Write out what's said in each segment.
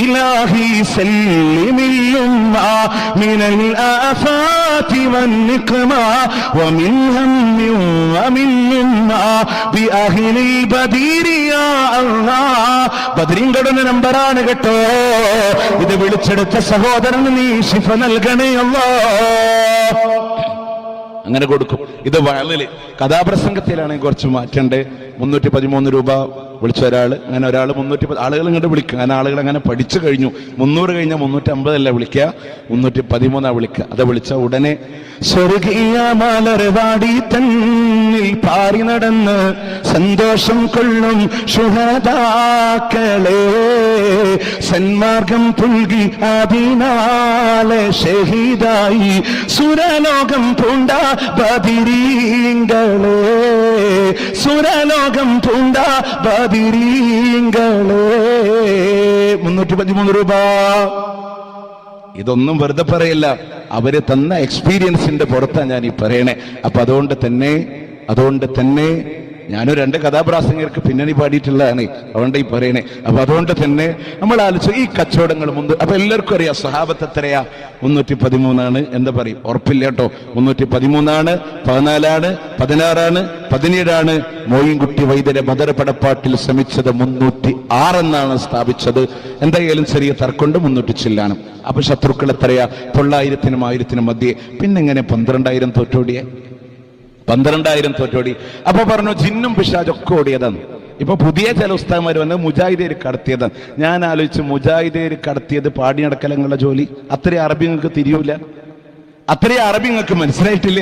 إلهي سلم الأمة من الآفات والنقمة ومن هم ومن لمة بأهل البدير يا الله. ബദരീങ്ങളുടെ നമ്പറാണ് കേട്ടോ ഇത്. വിളിച്ചെടുത്ത സഹോദരന് നീ ശിഫ നൽകണേ അല്ലാഹ്. അങ്ങനെ കൊടുക്കും. ഇത് വഅലില് കഥാപ്രസംഗത്തിലാണെങ്കിൽ കുറച്ച് മാറ്റണ്ട്. 313 രൂപ വിളിച്ച ഒരാള്, അങ്ങനെ ഒരാൾ 310 ആളുകൾ ഇങ്ങോട്ട് വിളിക്കും. അങ്ങനെ ആളുകൾ അങ്ങനെ പഠിച്ചു കഴിഞ്ഞു. 300 കഴിഞ്ഞാൽ 350 അല്ല വിളിക്കുക, 313 വിളിക്കുക. അത് വിളിച്ച ഉടനെ സ്വർഗീയ മലർവാടി തന്നിൽ പാറി നടന്ന് സന്തോഷം കൊള്ളും ശുഹദാക്കളെ, സന്മാർഗം പുൽകി അതിനാലെ ഷഹീദായി സുരലോകം പൂണ്ട ബദിരീങ്ങളെ, സുരലോകം പൂണ്ട ബദിരീങ്ങളെ. 313 രൂപ. ഇതൊന്നും വെറുതെ പറയല്ല, അവര് തന്ന എക്സ്പീരിയൻസിന്റെ പുറത്താണ് ഞാൻ ഈ പറയണേ. അപ്പൊ അതുകൊണ്ട് തന്നെ ഞാനൊരു 2 കഥാപ്രാസംഗർക്ക് പിന്നണി പാടിയിട്ടുള്ളതാണ്, അതുകൊണ്ട് ഈ പറയണേ. അപ്പൊ അതുകൊണ്ട് തന്നെ നമ്മൾ ആലോചിച്ചു ഈ കച്ചവടങ്ങൾ അപ്പൊ എല്ലാവർക്കും അറിയാം സ്വഹാബത്ത് എത്രയാ? 313 എന്താ പറയും, ഉറപ്പില്ല കേട്ടോ. 313, 14, 16, 17. മോയിൻകുട്ടി വൈദ്യരെ ബദർ പടപ്പാട്ടിൽ ശ്രമിച്ചത് 306 എന്നാണ് സ്ഥാപിച്ചത്. എന്തായാലും ചെറിയ തർക്കമുണ്ട്, 300 ചില്ലാണ്. അപ്പൊ ശത്രുക്കൾ എത്രയാ? 900-നും 1000-നും മധ്യേ. പിന്നെങ്ങനെ 12,000 തോറ്റോടിയെ? 12,000 തോറ്റോടി. അപ്പൊ പറഞ്ഞു ജിന്നും പിശാചൊക്കെ ഓടിയതാണ്. ഇപ്പൊ പുതിയ ചില ഉസ്താദ്മാർ വന്ന് മുജാഹിദേര് കടത്തിയതാണ്. ഞാൻ ആലോചിച്ചു, മുജാഹിദേര് കടത്തിയത് പാടി നടക്കലങ്ങളുടെ ജോലി. അത്രയും അറബി നിങ്ങൾക്ക് തിരിയൂല, അത്രയും അറബി നിങ്ങൾക്ക് മനസ്സിലായിട്ടില്ല.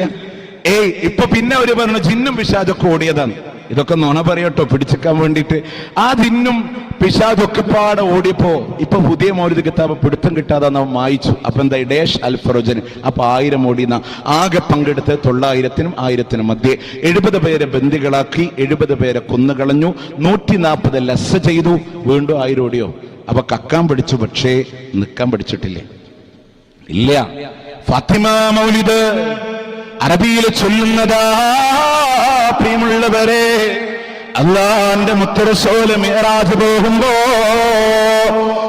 ഇപ്പൊ പിന്നെ അവര് പറഞ്ഞു ജിന്നും പിശാചൊക്കെ ഓടിയതാണ്. ഇതൊക്കെ നുണ പറയട്ടോ പിടിച്ചെക്കാൻ വേണ്ടിയിട്ട്. ആ ജിന്നും പിശാചൊക്കെ പാടെ ഓടിയപ്പോ ഇപ്പൊ പുതിയ മൗലിദ് കിതാബ് പിടുത്തം കിട്ടാതെ നാം വായിച്ചു. അപ്പൊ എന്താ ഡേഷ് അൽഫറുജൻ. അപ്പൊ 1000 ഓടിയെന്ന ആകെ പങ്കെടുത്ത് 900-നും 1000-നും മധ്യേ 70 പേരെ ബന്ദികളാക്കി, 70 പേരെ കൊന്നുകളഞ്ഞു, 140 ലസ് ചെയ്തു, വീണ്ടും 1000 ഓടിയോ. അപ്പൊ കക്കാൻ പഠിച്ചു, പക്ഷേ നിൽക്കാൻ പഠിച്ചിട്ടില്ലേ? ഇല്ല. ഫാത്തിമ മൗലിദ് അറബിയിൽ ചൊല്ലുന്നതാ പ്രിയമുള്ളവരെ. അല്ലാഹുവിന്റെ മുത്തറസൂല് മിഅ്റാജ് പോകുമ്പോ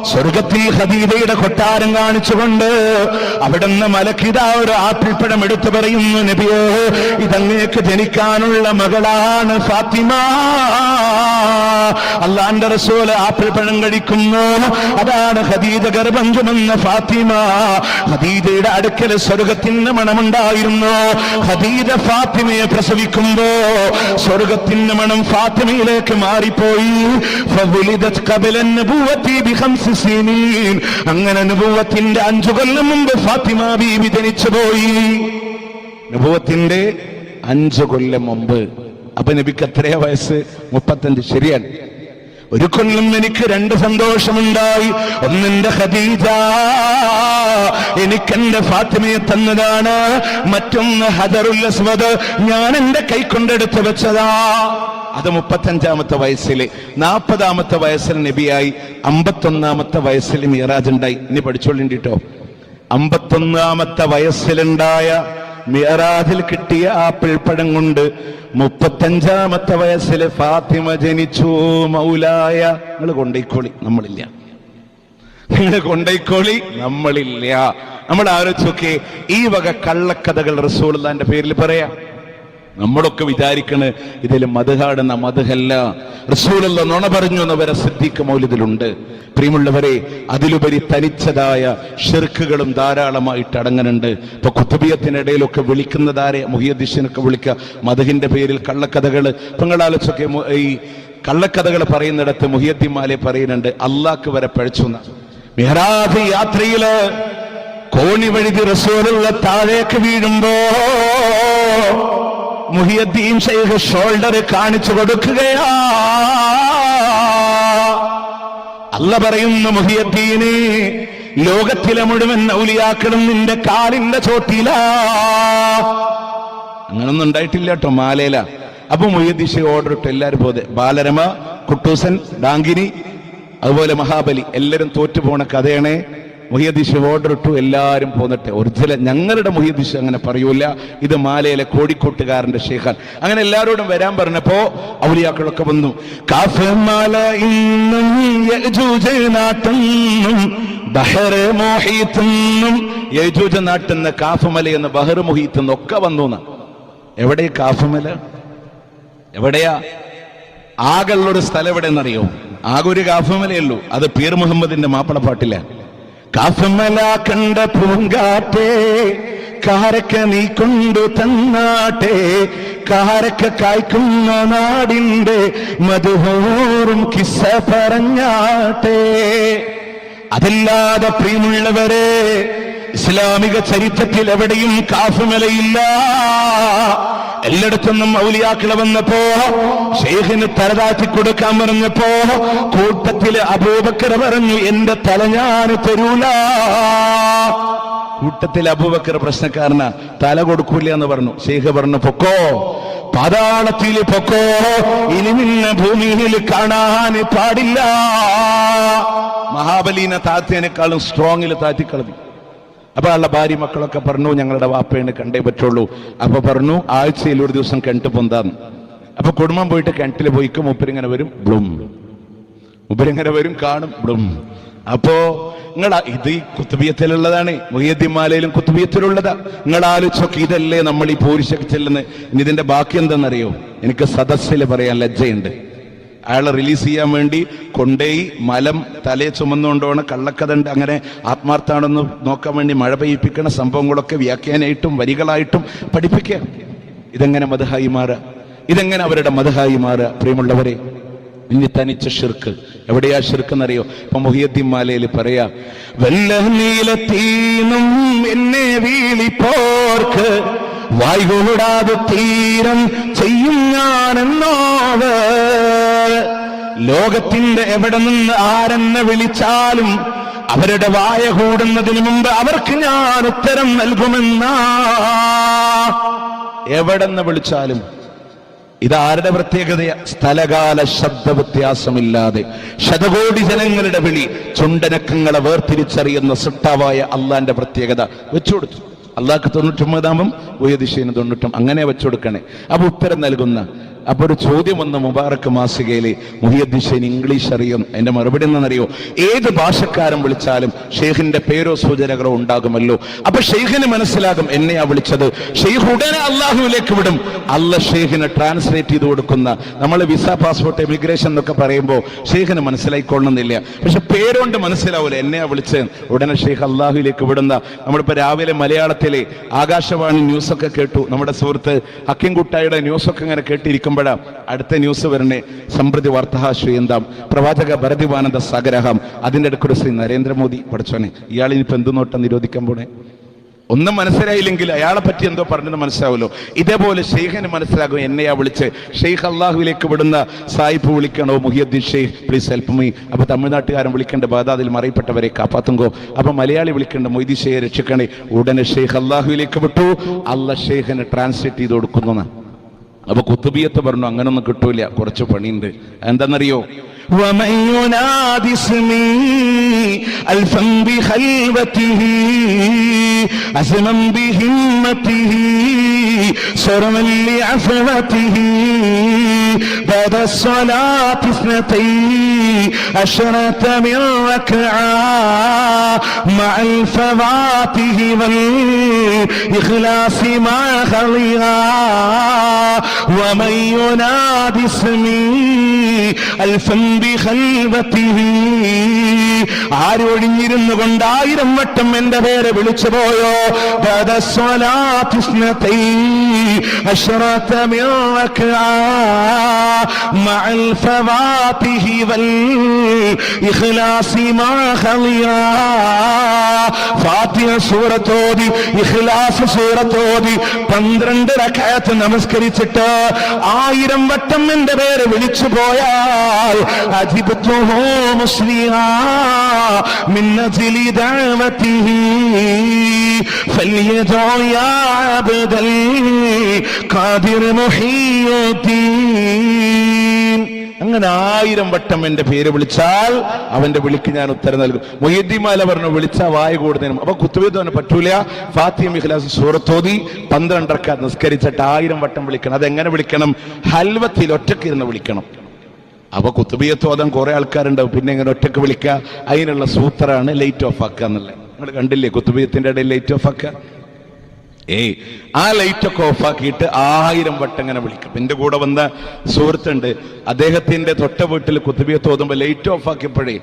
സ്വർഗത്തിൽ ഖദീജയുടെ കൊട്ടാരം കാണിച്ചുകൊണ്ട് അവിടുന്ന് മലക്കിതാ ഒരു ആപ്പിൾപ്പഴം എടുത്തു പറയുന്നു, നബിയേ ഇതങ്ങേക്ക് ജനിക്കാനുള്ള മകളാണ് ഫാത്തിമ. അല്ലാഹുവിന്റെ റസൂല് ആപ്പിൾപ്പഴം കഴിക്കുന്നു. അതാണ് ഖദീജ ഗർഭം ചുമന്ന ഫാത്തിമ. ഖദീജയുടെ അടുക്കൽ സ്വർഗത്തിന്റെ മണമുണ്ടായിരുന്നു. ഖദീജ ഫാത്തിമയെ പ്രസവിക്കുമ്പോ സ്വർഗത്തിന്റെ മണം ഫാത്തിമയിലേക്ക് മാറിപ്പോയി. അങ്ങനെ നുബുവത്തിന്റെ 5 കൊല്ലം മുമ്പ് ഫാത്തിമ ബീവി ജനിച്ചുപോയി. നുബുവത്തിന്റെ 5 കൊല്ലം മുമ്പ്. അപ്പൊ നബിക്ക് എത്രയാ വയസ്സ്? 35. ശരിയാണ്. ഒരു കൊല്ലം എനിക്ക് 2 സന്തോഷമുണ്ടായി. ഒന്നെന്റെ ഖദീജ എനിക്കെന്റെ ഫാത്തിമയെ തന്നതാണ്. മറ്റൊന്ന് ഹജറുൽ അസ്വദ് ഞാൻ എന്റെ കൈകൊണ്ടെടുത്ത് വെച്ചതാ. അത് 35-ാമത്തെ വയസ്സിൽ. 40-ാമത്തെ വയസ്സിൽ നബിയായി. 51-ാമത്തെ വയസ്സിൽ മിഅ്റാജ് ഉണ്ടായി. ഇനി പഠിച്ചോളിട്ടോ. 51-ാമത്തെ വയസ്സിലുണ്ടായ മിഅ്റാജിൽ കിട്ടിയ ആപ്പിൾപ്പഴം കൊണ്ട് 35-ാമത്തെ വയസ്സിൽ ഫാത്തിമ ജനിച്ചു. മൗലായ നിങ്ങൾ കൊണ്ടേക്കോളി, നമ്മളില്ല. നിങ്ങൾ കൊണ്ടേക്കോളി, നമ്മളില്ല. നമ്മൾ ആലോചിച്ചൊക്കെ ഈ വക കള്ളക്കഥകൾ റസൂലുള്ളാഹിന്റെ പേരിൽ പറയാം. നമ്മളൊക്കെ വിചാരിക്കണ് ഇതിൽ മദ്ഹാടുന്ന മദ്ഹല്ല. റസൂലുള്ള നുണ പറഞ്ഞു എന്നവരെ സിദ്ദീഖ് മൗലിദിലുണ്ട്. പ്രിയമുള്ളവരെ, അതിലുപരി തനിച്ചതായ ഷിർക്കുകളും ധാരാളമായിട്ട് അടങ്ങുന്നുണ്ട്. ഇപ്പൊ കുത്തുബിയത്തിനിടയിലൊക്കെ വിളിക്കുന്നതാരെ മുഹിയുദ്ദീനൊക്കെ വിളിക്കുക മദ്ഹിന്റെ പേരിൽ കള്ളക്കഥകൾ. നിങ്ങളാലോചിച്ചൊക്കെ ഈ കള്ളക്കഥകൾ പറയുന്നിടത്ത് മുഹിയുദ്ദീൻമാലെ പറയുന്നുണ്ട് അള്ളാഹ്ക്ക് വരെ പഴിച്ചു. മിഹ്റാബ് യാത്രയില് കോണി വഴുതി റസൂലുള്ള താഴേക്ക് വീഴുമ്പോ മുഹിയുദ്ദീൻ ശൈഖ് ഷോൾഡർ കാണിച്ചു കൊടുക്കുകയാ. അല്ലാഹ് പറയുന്നു, മുഹിയുദ്ദീനെ ലോകത്തിലെ മുഴുവൻ ഔലിയാക്കളും നിന്റെ കാലിന്റെ ചോട്ടിലാ. അങ്ങനൊന്നും ഉണ്ടായിട്ടില്ല കേട്ടോ, മാലേല. അപ്പൊ മുഹിയുദ്ദീൻ ശൈഖ് ഓർഡർ ഇട്ട് എല്ലാവരും പോതെ. ബാലരമ, കുട്ടൂസൻ, ഡാങ്കിനി, അതുപോലെ മഹാബലി എല്ലാവരും തോറ്റുപോണ കഥയാണ്. മുഹിയദ്ദീൻ ഓർഡർ ഇട്ടു, എല്ലാവരും പോന്നിട്ട്. ഒറിജിനൽ ഞങ്ങളുടെ മുഹിയദ്ദീൻ അങ്ങനെ പറയൂല, ഇത് മാലയിലെ കോഴിക്കോട്ടുകാരന്റെ ഷേഖാൻ. അങ്ങനെ എല്ലാവരോടും വരാൻ പറഞ്ഞപ്പോ ഔലിയാക്കളൊക്കെ വന്നു. കാഫമാല ഇന്നും യജൂജ് നാട്ടെന്നും ബഹർ മുഹീത്തെന്നും, യജൂജ് നാട്ടെന്ന് കാഫമല എന്ന് ബഹർ മുഹീത്ത് ഒക്കെ വന്നു. എവിടെ കാഫമല? എവിടെയാ? ആകെയുള്ളൊരു സ്ഥലം എവിടെയെന്നറിയോ? ആകെ ഒരു കാഫമലയുള്ളൂ. അത് പീർ മുഹമ്മദിന്റെ മാപ്പിളപ്പാട്ടില്ല. കാഫമല കണ്ട പൂങ്കാറ്റേ കാരക്ക നീ കൊണ്ടു തന്നാട്ടെ, കാരക്ക കായ്ക്കുന്ന നാടിന്റെ മധുഹോറും കിസ്സ പറഞ്ഞാട്ടെ. അതല്ലാതെ പ്രിയമുള്ളവരെ, ഇസ്ലാമിക ചരിത്രത്തിൽ എവിടെയും കാഫമലയില്ല. എല്ലായിടത്തുനിന്നും ഔലിയാക്കള് വന്നപ്പോ ഷെയ്ഖിന് തലതാറ്റി കൊടുക്കാൻ പറഞ്ഞപ്പോ കൂട്ടത്തില് അബൂബക്കർ പറഞ്ഞു, എന്റെ തല ഞാൻ തരൂല. കൂട്ടത്തിൽ അബൂബക്കർ പ്രശ്നക്കാരനാ, തല കൊടുക്കൂല എന്ന് പറഞ്ഞു. ഷെയ്ഖ് പറഞ്ഞു, പൊക്കോ, പാതാളത്തിൽ പൊക്കോ, ഇനി നിന്നെ ഭൂമിയിൽ കാണാൻ പാടില്ല. മഹാബലീനെ താഴ്ത്തിയതിനേക്കാളും സ്ട്രോങ്ങിൽ താഴ്ത്തിക്കളഞ്ഞു. അപ്പൊ ആളുടെ ഭാര്യ മക്കളൊക്കെ പറഞ്ഞു, ഞങ്ങളുടെ വാപ്പേനെ കണ്ടേ പറ്റുള്ളൂ. അപ്പൊ പറഞ്ഞു, ആഴ്ചയിൽ ഒരു ദിവസം കിണറ്റ് പൊന്താന്ന്. അപ്പൊ കുടുംബം പോയിട്ട് കിണറ്റിൽ പോയിക്കും. മൂപ്പരിങ്ങനെ വരും, ബ്ലും. മൂപ്പരിങ്ങനെ വരും, കാണും, ബ്ലും. അപ്പോ ഇത് ഈ കുത്തുബിയത്തിലുള്ളതാണ്, മുഹിയദ്ദീൻ മാലയിലും കുത്തുബിയത്തിലുള്ളതാ. നിങ്ങൾ ആലോചിച്ചൊക്കെ, ഇതല്ലേ നമ്മൾ ഈ പോരിശൊക്കെ ചെല്ലുന്നത്. ഇനി ഇതിന്റെ ബാക്കി എന്താണെന്നറിയോ? എനിക്ക് സദസ്സിൽ പറയാൻ ലജ്ജയുണ്ട്. അയാളെ റിലീസ് ചെയ്യാൻ വേണ്ടി കൊണ്ടേയി മലം തലയെ ചുമന്നുകൊണ്ടാണ് കള്ളക്കഥണ്ട്. അങ്ങനെ ആത്മാർത്ഥാണെന്ന് നോക്കാൻ വേണ്ടി മഴ പെയ്യിപ്പിക്കണ സംഭവങ്ങളൊക്കെ വ്യാഖ്യാനായിട്ടും വരികളായിട്ടും പഠിപ്പിക്കുക. ഇതെങ്ങനെ മദ്ഹായി മാറുക? ഇതെങ്ങനെ അവരുടെ മദ്ഹായി മാറുക? പ്രിയമുള്ളവരെ, ഇനി തനിച്ച ഷിർക്ക്. എവിടെയാ ഷിർക്ക് എന്നറിയോ? ഇപ്പൊ മുഹിയദ്ദീൻ മാലയിൽ പറയാ, വല്ല നീലത്തീനും എന്നെ വീളിപ്പോർക്ക് വായ്കൂടാതെ തീരം ചെയ്യും ഞാനെന്നോവ്. ലോകത്തിന്റെ എവിടെ നിന്ന് ആരെന്നെ വിളിച്ചാലും അവരുടെ വായ കൂടുന്നതിന് മുമ്പ് അവർക്ക് ഞാൻ ഉത്തരം നൽകുമെന്നാ. എവിടെന്ന് വിളിച്ചാലും. ഇതാരുടെ പ്രത്യേകതയാ? സ്ഥലകാല ശബ്ദ വ്യത്യാസമില്ലാതെ ശതകോടി ജനങ്ങളുടെ വിളി, ചുണ്ടനക്കങ്ങളെ വേർതിരിച്ചറിയുന്ന സിട്ടാവായ അള്ളാന്റെ പ്രത്യേകത വെച്ചുകൊടുത്തു. അള്ളാഹ്ക്ക് 99 ഉയദിശേന് 90. അങ്ങനെ വെച്ചുകൊടുക്കണേ. അപ്പൊ ഉത്തരം നൽകുന്ന. അപ്പൊ ഒരു ചോദ്യം വന്ന മുബാറക്ക് മാസികയിലെ, മുഹിയദ്ദീൻ ഇംഗ്ലീഷ് അറിയും. എന്റെ മറുപടി എന്നറിയോ? ഏത് ഭാഷക്കാരൻ വിളിച്ചാലും ഷെയ്ഖിന്റെ പേരോ സൂചനകളോ ഉണ്ടാകുമല്ലോ. അപ്പൊ ഷെയ്ഖിന് മനസ്സിലാകും എന്നെയാ വിളിച്ചത്. ഷെയ്ഖ് ഉടനെ അള്ളാഹുവിലേക്ക് വിടും. ഷെയ്ഖിനെ ട്രാൻസ്ലേറ്റ് ചെയ്ത് കൊടുക്കുന്ന, നമ്മൾ വിസ, പാസ്പോർട്ട്, എമിഗ്രേഷൻ എന്നൊക്കെ പറയുമ്പോൾ ഷെയ്ഖിന് മനസ്സിലായിക്കൊള്ളുന്നില്ല. പക്ഷെ പേരുകൊണ്ട് മനസ്സിലാവൂല എന്നെയാ വിളിച്ചത്. ഉടനെ ഷെയ്ഖ് അള്ളാഹുവിലേക്ക് വിടുന്ന. നമ്മളിപ്പോ രാവിലെ മലയാളത്തിലെ ആകാശവാണി ന്യൂസൊക്കെ കേട്ടു. നമ്മുടെ സുഹൃത്ത് ഹക്കിംകുട്ടായുടെ ന്യൂസൊക്കെ ഇങ്ങനെ കേട്ടിരിക്കും. അടുത്ത ന്യൂസ് വരണേ, സമൃദ്ധി വാർത്താ ശ്രീയന്താം പ്രവാചക ഭരതിവാനന്ദ സഗ്രഹം. അതിന്റെ അടുക്കൊരു ശ്രീ നരേന്ദ്രമോദി. പഠിച്ചോനെ, ഇയാളിനിപ്പോ എന്ത് നോട്ടം നിരോധിക്കാൻ പോണേ? ഒന്നും മനസ്സിലായില്ലെങ്കിൽ അയാളെ പറ്റി എന്തോ പറഞ്ഞത് മനസ്സിലാവുമല്ലോ. ഇതേപോലെ ഷെയ്ഖിന് മനസ്സിലാകും എന്നെയാ വിളിച്ച്. ഷെയ്ഖ് അള്ളാഹുവിലേക്ക് വിടുന്ന സായിപ്പ് വിളിക്കണോ, Muhiyuddin Sheikh please help me. അപ്പൊ തമിഴ്നാട്ടുകാരൻ വിളിക്കേണ്ട ബാധാതിൽ മറയപ്പെട്ടവരെ കാപ്പാത്തുങ്കോ. അപ്പൊ മലയാളി വിളിക്കേണ്ട മൊയ്തീൻ ഷെയ്ഖെ രക്ഷിക്കണേ. ഉടനെ ഷെയ്ഖ് അള്ളാഹുവിലേക്ക് വിട്ടു. അള്ളാഹ് ഷെയ്ഖിനെ ട്രാൻസ്ലേറ്റ് ചെയ്ത് കൊടുക്കുന്നു. അപ്പൊ കുത്തുബിയത്ത് പറഞ്ഞു, അങ്ങനൊന്നും കിട്ടൂല, കുറച്ച് പണിയുണ്ട്. എന്താണെന്നറിയോ? ومن ينادي اسمي ألفا بخلوته أزما بهمته سرما لعفوته بعد الصلاة 12 من ركعة مع الفواتح والإخلاص مع خليها ومن ينادي اسمي ألفا ആര് ഒഴിഞ്ഞിരുന്നു കൊണ്ട് 1000 വട്ടം എന്റെ പേരെ വിളിച്ചു പോയോ, ഫാത്തിഹ സൂറത്തോതി ഇഖ്ലാസ് സൂറത്തോതി 12 റക്അത്ത് നമസ്കരിച്ചിട്ട് 1000 വട്ടം എന്റെ പേര് വിളിച്ചു പോയാൽ അജിബ്തുഹു മുസ്ലിഹാ മിൻ അജ്ലി ദഅവതിഹി ഫൽയദഉ യാ അബ്ദൽ ഖാദിർ മുഹിയുദ്ദീൻ. അങ്ങനെ 1000 വട്ടം എന്റെ പേര് വിളിച്ചാൽ അവന്റെ വിളിക്ക് ഞാൻ ഉത്തരം നൽകും. മൊയ്യദ്ദീമാല പറഞ്ഞു വിളിച്ചാൽ വായ കൂടുന്നതിനും. അപ്പൊ കുത്തുബിയത്ത് അവന് പറ്റൂല. ഫാത്തിഹയും ഇഖ്ലാസും സൂറത്തോതി 12 റക്അത്ത് നിസ്കരിച്ചിട്ട് 1000 വട്ടം വിളിക്കണം. അതെങ്ങനെ വിളിക്കണം? ഹൽവത്തിൽ ഒറ്റക്കിരുന്ന് വിളിക്കണം. അപ്പൊ കുത്തുബിയത്ത് ഓതാൻ കുറെ ആൾക്കാരുണ്ടാവും, പിന്നെ ഇങ്ങനെ ഒറ്റക്ക് വിളിക്കുക. അതിനുള്ള സൂത്രമാണ് ലൈറ്റ് ഓഫ് ആക്കുക എന്നുള്ളത്. നിങ്ങൾ കണ്ടില്ലേ കുത്തുബിയത്തിന്റെ ഇടയിൽ ലൈറ്റ് ഓഫ് ആക്കുക? ആ ലൈറ്റ് ഒക്കെ ഓഫാക്കിയിട്ട് 1000 വട്ടം ഇങ്ങനെ വിളിക്കും. എന്റെ കൂടെ വന്ന സുഹൃത്തുണ്ട്, അദ്ദേഹത്തിന്റെ തൊട്ട വീട്ടിൽ കുത്തുബിയത്ത് ഓതുമ്പോൾ ലൈറ്റ് ഓഫ് ആക്കിയപ്പോഴേ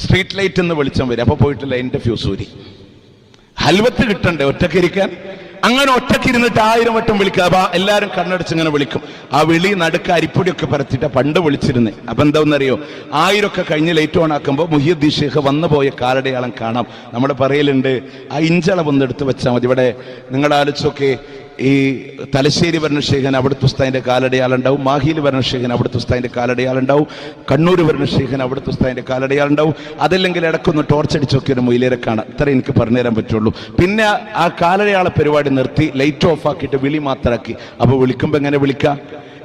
സ്ട്രീറ്റ് ലൈറ്റ് എന്ന് വെളിച്ചം വരും. അപ്പൊ പോയിട്ട് ലൈനിന്റെ ഫ്യൂസ് ഊരി. ഹൽവത്ത് കിട്ടണ്ടേ ഒറ്റക്കിരിക്കാൻ? അങ്ങനെ ഒറ്റക്കിരുന്നിട്ട് 1000 വട്ടം വിളിക്കുക. അപ്പൊ എല്ലാവരും കണ്ണടച്ച് ഇങ്ങനെ വിളിക്കും. ആ വിളി നടുക്ക് അരിപ്പൊടിയൊക്കെ പരത്തിട്ട് പണ്ട് വിളിച്ചിരുന്നേ. അപ്പൊ എന്താണെന്നറിയോ, 1000 ഒക്കെ കഴിഞ്ഞ് ലൈറ്റ് ഓൺ ആക്കുമ്പോൾ മുഹിയുദ്ദീൻ ശൈഖ് വന്നു പോയ കാലടയാളം കാണാം. നമ്മുടെ പറയലുണ്ട്, ആ ഇഞ്ചളവൊന്ന് എടുത്ത് വെച്ചാൽ മതി. ഇവിടെ നിങ്ങൾ ആലോചിച്ചൊക്കെ, ഈ തലശ്ശേരി വരണ ശേഖൻ അവിടുത്തെ ഉസ്താദിന്റെ കാലടയാളുണ്ടാവും, മാഹിയിൽ വരണ ശേഖൻ അവിടുത്തെ ഉസ്താദിന്റെ കാലടയാളുണ്ടാവും, കണ്ണൂർ വരണ ശേഖൻ അവിടുത്തെ ഉസ്താദിന്റെ കാലടയാളുണ്ടാവും. അതല്ലെങ്കിൽ ഇടക്കൊന്ന് ടോർച്ചടിച്ചൊക്കെ ഒരു മൊയിലേരെ കാണാം. ഇത്ര എനിക്ക് പറഞ്ഞുതരാൻ പറ്റുള്ളൂ. പിന്നെ ആ കാലടയാള പരിപാടി നിർത്തി ലൈറ്റ് ഓഫ് ആക്കിയിട്ട് വിളി മാത്രമാക്കി. അപ്പൊ വിളിക്കുമ്പോ എങ്ങനെ വിളിക്കാം?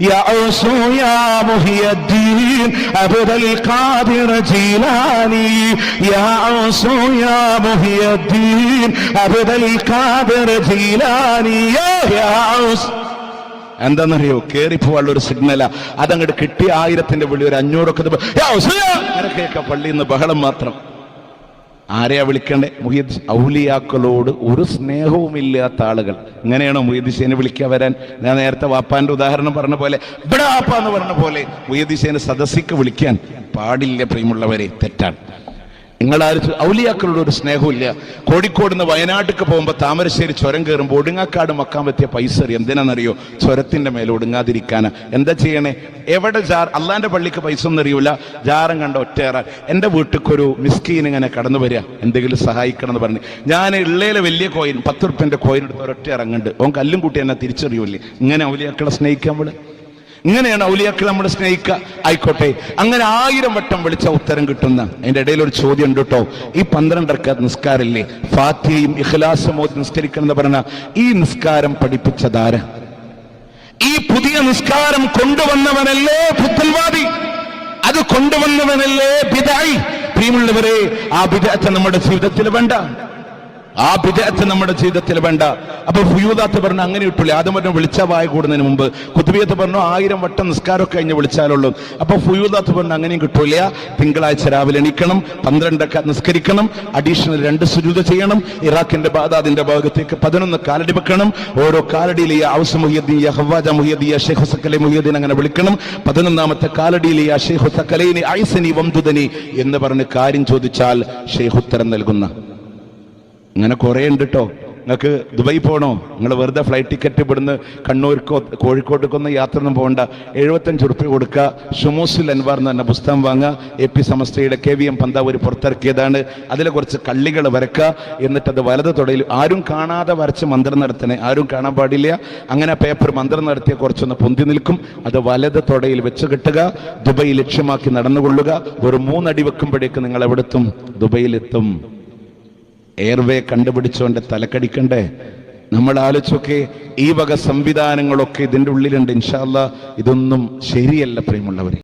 يا أوسو يا محي الدين عبد القادر جيلاني يا أوسو يا محي الدين عبد القادر جيلاني يا أوسو. എന്താണെന്നറിയോ, കേറിപ്പോവാനുള്ള ഒരു സിഗ്നലാ. അതങ്ങോട്ട് കിട്ടിയ 1000ന്റെ വിളി ഒരു 500 ഒക്കെ കേൾക്കാം. പള്ളിയിൽ നിന്ന് ബഹളം മാത്രം. ആരെയാ വിളിക്കണ്ടേ? മുഹീദ്ദീൻ ഔലിയാക്കളോട് ഒരു സ്നേഹവുമില്ലാത്ത ആളുകൾ. ഇങ്ങനെയാണോ മുഹീദ്ദീനെ വിളിക്കാൻ വരാൻ? ഞാൻ നേരത്തെ വാപ്പാന്റെ ഉദാഹരണം പറഞ്ഞ പോലെ, ഇവിടെ വാപ്പ എന്ന് പറഞ്ഞ പോലെ മുഹീദ്ദീനെ സദസ്സിക്ക് വിളിക്കാൻ പാടില്ല. പ്രിയമുള്ളവരെ, തെറ്റാണ്. നിങ്ങളാരും ഔലിയാക്കളോട് ഒരു സ്നേഹമില്ല. കോഴിക്കോട് നിന്ന് വയനാട്ടിലേക്ക് പോകുമ്പോൾ താമരശ്ശേരി ചുരം കയറുമ്പോൾ ഒടുങ്ങാക്കാട് മക്കാൻ പറ്റിയ പൈസ അറിയാം. എന്തിനാണെന്നറിയോ? ചുരത്തിന്റെ മേലെ ഒടുങ്ങാതിരിക്കാനാ. എന്താ ചെയ്യണേ? എവിടെ ജാർ, അള്ളാന്റെ പള്ളിക്ക് പൈസ ഒന്നും അറിയൂല, ജാരം കണ്ട ഒറ്റയേറാൻ. എൻ്റെ വീട്ടിലേക്കൊരു മിസ്കീൻ ഇങ്ങനെ കടന്നു വരിക, എന്തെങ്കിലും സഹായിക്കണം എന്ന് പറഞ്ഞ് ഞാൻ ഇള്ളയിലെ വലിയ കോയിൻ 10 റുപ്യന്റെ കോയിൻ എടുത്ത് ഒരൊറ്റ ഇറങ്ങുന്നുണ്ട്. ഓൻ കല്ലും കൂട്ടി എന്നെ തിരിച്ചറിയൂല്ലേ? ഇങ്ങനെ ഔലിയാക്കളെ സ്നേഹിക്കാൻ നമ്മള്, ഇങ്ങനെയാണ് ഔലിയാക്കൾ നമ്മളെ സ്നേഹിക്കുക. ആയിക്കോട്ടെ, അങ്ങനെ 1000 വട്ടം വിളിച്ച ഉത്തരം കിട്ടുന്ന. അതിന്റെ ഇടയിൽ ഒരു ചോദ്യം ഉണ്ട് കേട്ടോ. ഈ 12 റക്അത്ത് നിസ്കാരമില്ലേ, ഫാത്തിഹയും ഇഖ്ലാസും ഓതി നിസ്കരിക്കണം എന്ന് പറഞ്ഞ ഈ നിസ്കാരം പഠിപ്പിച്ചതാര്? ഈ പുതിയ നിസ്കാരം കൊണ്ടുവന്നവനല്ലേ പുത്തൽവാദി? അത് കൊണ്ടുവന്നവനല്ലേ ബിദ്അഈ? പ്രിയമുള്ളവരെ, ആ ബിദ്അത്ത് നമ്മുടെ ജീവിതത്തിൽ വേണ്ട. ആ ബിദ്അത്ത് നമ്മുടെ ജീവിതത്തിൽ വേണ്ട. അപ്പൊ ഫുയൂദാത്ത് പറഞ്ഞു അങ്ങനെ ഇട്ടില്ല. ആദ്യം പറഞ്ഞു വിളിച്ച വായ കൂടുന്നതിന് മുമ്പ്. കുത്തുബിയത്ത് പറഞ്ഞു 1000 വട്ടം നിസ്കാരമൊക്കെ കഴിഞ്ഞ് വിളിച്ചാലുള്ളൂ. അപ്പൊ ഫുയൂദാത്ത് പറഞ്ഞു അങ്ങനെയും കിട്ടൂല. തിങ്കളാഴ്ച രാവിലെ എണീക്കണം, 12 റക്അത്ത് നിസ്കരിക്കണം, അഡീഷണൽ 2 സുജൂദ് ചെയ്യണം, ഇറാഖിന്റെ ബാഗ്ദാദിന്റെ ഭാഗത്തേക്ക് 11 കാലടി വെക്കണം. ഓരോ കാലടിയിൽ യാ ഔസ് മുഹിയുദ്ദീൻ, യാ ഖവാജ മുഹിയുദ്ദീൻ, യാ ശൈഖ് സക്കലൈ മുഹിയുദ്ദീൻ അങ്ങനെ വിളിക്കണം. 11ാമത്തെ കാലടിയിൽ യാ ശൈഖ് സക്കലൈനി ഐസനി വംദുദനി എന്ന് പറഞ്ഞ് കാര്യം ചോദിച്ചാൽ ശൈഖ് ഉത്തരം നൽകുന്ന. അങ്ങനെ കുറെ ഉണ്ട് കേട്ടോ. നിങ്ങൾക്ക് ദുബായി പോകണോ? നിങ്ങൾ വെറുതെ ഫ്ലൈറ്റ് ടിക്കറ്റ് ഇവിടുന്ന് കണ്ണൂർക്കോ കോഴിക്കോട്ടേക്കൊന്നും യാത്ര ഒന്നും പോകണ്ട. 75 റുപ്യ കൊടുക്കുക. ഷുമൂസുൽ അൻവാർ എന്ന് പറഞ്ഞ പുസ്തകം വാങ്ങുക. AP സമസ്തയുടെ KVM പന്താവൂർ പുറത്തിറക്കിയതാണ്. അതിലെ കുറച്ച് കള്ളികൾ വരക്കുക. എന്നിട്ടത് വലത് തുടയിൽ ആരും കാണാതെ വരച്ച് മന്ത്രം നടത്തണേ. ആരും കാണാൻ പാടില്ല. അങ്ങനെ പേപ്പർ മന്ത്രം നടത്തിയ കുറച്ചൊന്ന് പൊന്തി നിൽക്കും. അത് വലത് തുടയിൽ വെച്ച് കിട്ടുക. ദുബായ് ലക്ഷ്യമാക്കി നടന്നുകൊള്ളുക. ഒരു 3 അടി വെക്കുമ്പോഴേക്ക് നിങ്ങൾ എവിടെത്തും? ദുബൈയിലെത്തും. എയർവേ കണ്ടുപിടിച്ചോണ്ട് തലക്കടിക്കണ്ടേ? നമ്മൾ ആലോചിച്ചൊക്കെ ഈ വക സംവിധാനങ്ങളൊക്കെ ഇതിൻ്റെ ഉള്ളിലുണ്ട്. ഇൻഷാ അല്ലാഹ് ഇതൊന്നും ശരിയല്ല പ്രിയമുള്ളവരെ.